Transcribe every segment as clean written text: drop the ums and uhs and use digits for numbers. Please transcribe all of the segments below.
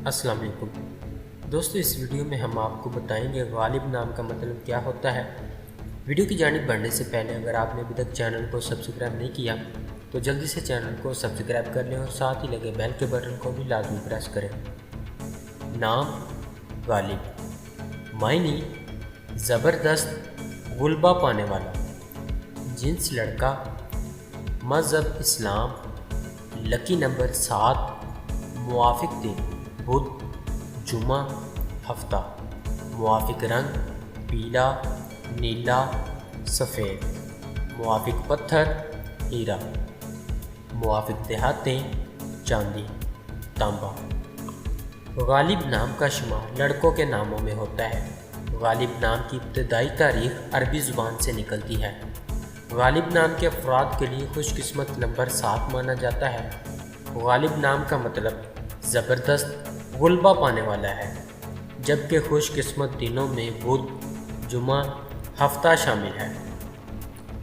السلام علیکم دوستو، اس ویڈیو میں ہم آپ کو بتائیں گے غالب نام کا مطلب کیا ہوتا ہے۔ ویڈیو کی جانب بڑھنے سے پہلے اگر آپ نے ابھی تک چینل کو سبسکرائب نہیں کیا تو جلدی سے چینل کو سبسکرائب کر لیں اور ساتھ ہی لگے بیل کے بٹن کو بھی لازمی پریس کریں۔ نام غالب، معنی زبردست، غلبہ پانے والا، جنس لڑکا، مذہب اسلام، لکی نمبر 7، موافق دن بدھ، جمعہ، ہفتہ، موافق رنگ پیلا، نیلا، سفید، موافق پتھر ہیرا، موافق دھاتیں چاندی، تانبا۔ غالب نام کا شمار لڑکوں کے ناموں میں ہوتا ہے۔ غالب نام کی ابتدائی تاریخ عربی زبان سے نکلتی ہے۔ غالب نام کے افراد کے لیے خوش قسمت نمبر 7 مانا جاتا ہے۔ غالب نام کا مطلب زبردست، غلبہ پانے والا ہے، جبکہ خوش قسمت دنوں میں بدھ، جمعہ، ہفتہ شامل ہے۔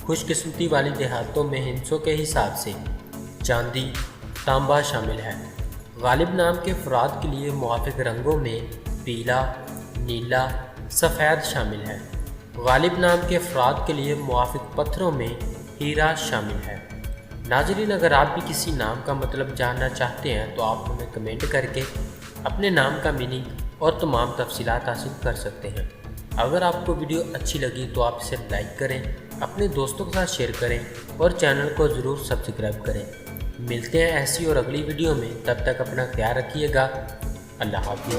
خوش قسمتی والی دیہاتوں میں ہندسوں کے حساب سے چاندی، تانبا شامل ہے۔ غالب نام کے افراد کے لیے موافق رنگوں میں پیلا، نیلا، سفید شامل ہے۔ غالب نام کے افراد کے لیے موافق پتھروں میں ہیرا شامل ہے۔ ناظرین، اگر آپ بھی کسی نام کا مطلب جاننا چاہتے ہیں تو آپ ہمیں کمنٹ کر کے اپنے نام کا میننگ اور تمام تفصیلات حاصل کر سکتے ہیں۔ اگر آپ کو ویڈیو اچھی لگی تو آپ اسے لائک کریں، اپنے دوستوں کے ساتھ شیئر کریں اور چینل کو ضرور سبسکرائب کریں۔ ملتے ہیں ایسی اور اگلی ویڈیو میں، تب تک اپنا خیال رکھیے گا۔ اللہ حافظ۔